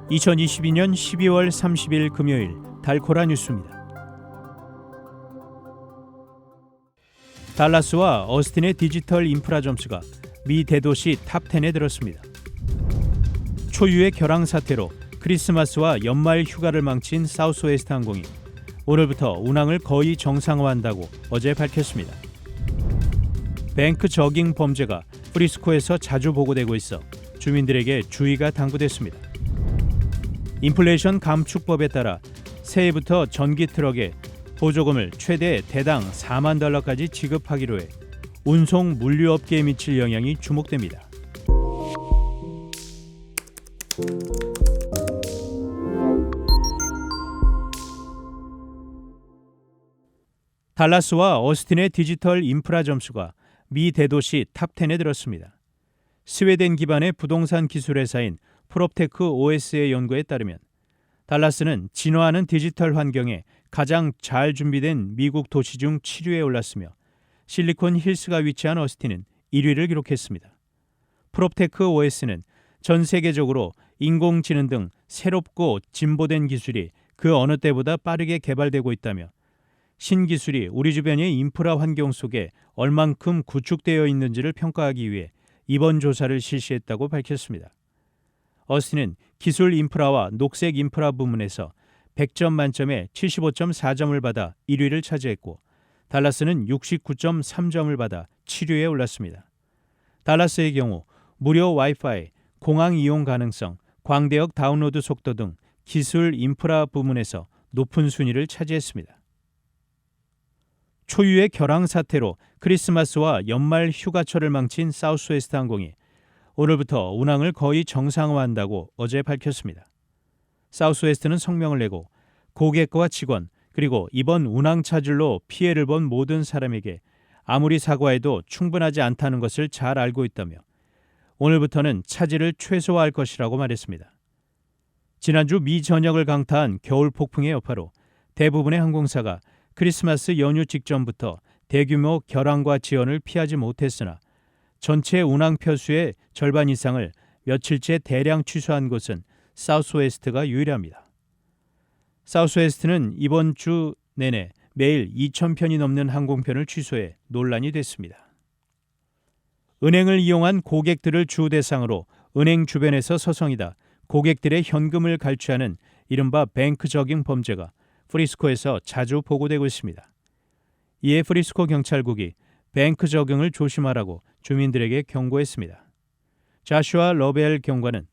2022년 12월 30일 금요일 달코라 뉴스입니다. 달라스와 어스틴의 디지털 인프라 점수가 미 대도시 탑10에 들었습니다. 초유의 결항 사태로 크리스마스와 연말 휴가를 망친 사우스웨스트 항공이 오늘부터 운항을 거의 정상화한다고 어제 밝혔습니다. 뱅크 저깅 범죄가 프리스코에서 자주 보고되고 있어 주민들에게 주의가 당부됐습니다. 인플레이션 감축법에 따라 새해부터 전기 트럭에 보조금을 최대 대당 4만 달러까지 지급하기로 해 운송 물류업계에 미칠 영향이 주목됩니다. 달라스와 어스틴의 디지털 인프라 점수가 미 대도시 탑10에 들었습니다. 스웨덴 기반의 부동산 기술 회사인 프롭테크 OS의 연구에 따르면 달라스는 진화하는 디지털 환경에 가장 잘 준비된 미국 도시 중 7위에 올랐으며 실리콘 힐스가 위치한 어스틴은 1위를 기록했습니다. 프롭테크 OS는 전 세계적으로 인공지능 등 새롭고 진보된 기술이 그 어느 때보다 빠르게 개발되고 있다며 신기술이 우리 주변의 인프라 환경 속에 얼만큼 구축되어 있는지를 평가하기 위해 이번 조사를 실시했다고 밝혔습니다. 어스틴은 기술 인프라와 녹색 인프라 부문에서 100점 만점에 75.4점을 받아 1위를 차지했고 달라스는 69.3점을 받아 7위에 올랐습니다. 달라스의 경우 무료 와이파이, 공항 이용 가능성, 광대역 다운로드 속도 등 기술 인프라 부문에서 높은 순위를 차지했습니다. 초유의 결항 사태로 크리스마스와 연말 휴가철을 망친 사우스웨스트 항공이 오늘부터 운항을 거의 정상화한다고 어제 밝혔습니다. 사우스웨스트는 성명을 내고 고객과 직원 그리고 이번 운항 차질로 피해를 본 모든 사람에게 아무리 사과해도 충분하지 않다는 것을 잘 알고 있다며 오늘부터는 차질을 최소화할 것이라고 말했습니다. 지난주 미 전역을 강타한 겨울 폭풍의 여파로 대부분의 항공사가 크리스마스 연휴 직전부터 대규모 결항과 지연을 피하지 못했으나 전체 운항 편수의 절반 이상을 며칠째 대량 취소한 곳은 사우스웨스트가 유일합니다. 사우스웨스트는 이번 주 내내 매일 2,000편이 넘는 항공편을 취소해 논란이 됐습니다. 은행을 이용한 고객들을 주 대상으로 은행 주변에서 서성이다 고객들의 현금을 갈취하는 이른바 뱅크 저깅 범죄가 프리스코에서 자주 보고되고 있습니다. 이에 프리스코 경찰국이 뱅크 저깅을 조심하라고 주민들에게 경고했습니다. 자슈아 러벨 경관은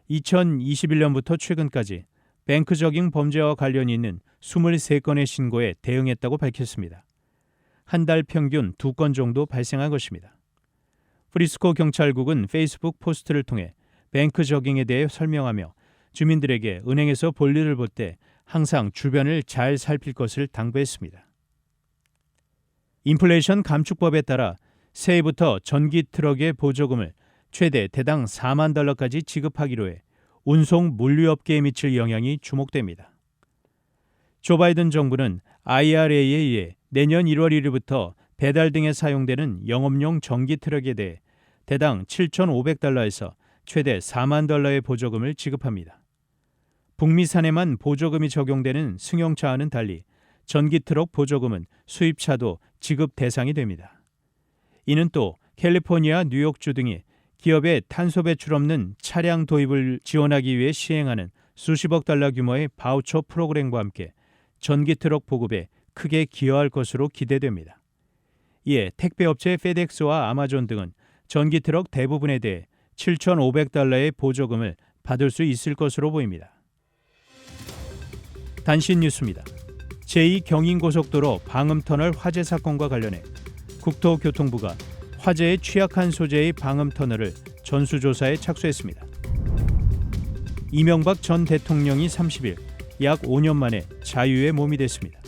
2021년부터 최근까지 뱅크 저깅 범죄와 관련이 있는 23건의 신고에 대응했다고 밝혔습니다. 한 달 평균 2건 정도 발생한 것입니다. 프리스코 경찰국은 페이스북 포스트를 통해 뱅크 저깅에 대해 설명하며 주민들에게 은행에서 볼일을 볼 때 항상 주변을 잘 살필 것을 당부했습니다. 인플레이션 감축법에 따라 새해부터 전기 트럭의 보조금을 최대 대당 4만 달러까지 지급하기로 해 운송 물류업계에 미칠 영향이 주목됩니다. 조 바이든 정부는 IRA에 의해 내년 1월 1일부터 배달 등에 사용되는 영업용 전기 트럭에 대해 대당 7,500달러에서 최대 4만 달러의 보조금을 지급합니다. 북미산에만 보조금이 적용되는 승용차와는 달리 전기 트럭 보조금은 수입차도 지급 대상이 됩니다. 이는 또 캘리포니아, 뉴욕주 등이 기업의 탄소 배출 없는 차량 도입을 지원하기 위해 시행하는 수십억 달러 규모의 바우처 프로그램과 함께 전기 트럭 보급에 크게 기여할 것으로 기대됩니다. 이에 택배업체 페덱스와 아마존 등은 전기 트럭 대부분에 대해 7,500달러의 보조금을 받을 수 있을 것으로 보입니다. 단신 뉴스입니다. 제2경인고속도로 방음터널 화재 사건과 관련해 국토교통부가 화재에 취약한 소재의 방음터널을 전수조사에 착수했습니다. 이명박 전 대통령이 30일 약 5년 만에 자유의 몸이 됐습니다.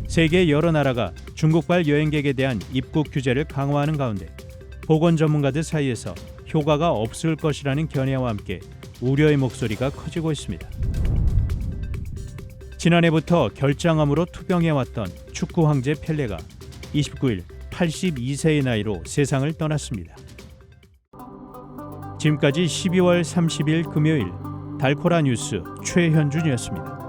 세계 여러 나라가 중국발 여행객에 대한 입국 규제를 강화하는 가운데 보건 전문가들 사이에서 효과가 없을 것이라는 견해와 함께 우려의 목소리가 커지고 있습니다. 지난해부터 결장암으로 투병해왔던 축구 황제 펠레가 29일 82세의 나이로 세상을 떠났습니다. 지금까지 12월 30일 금요일 달코라 뉴스 최현준이었습니다.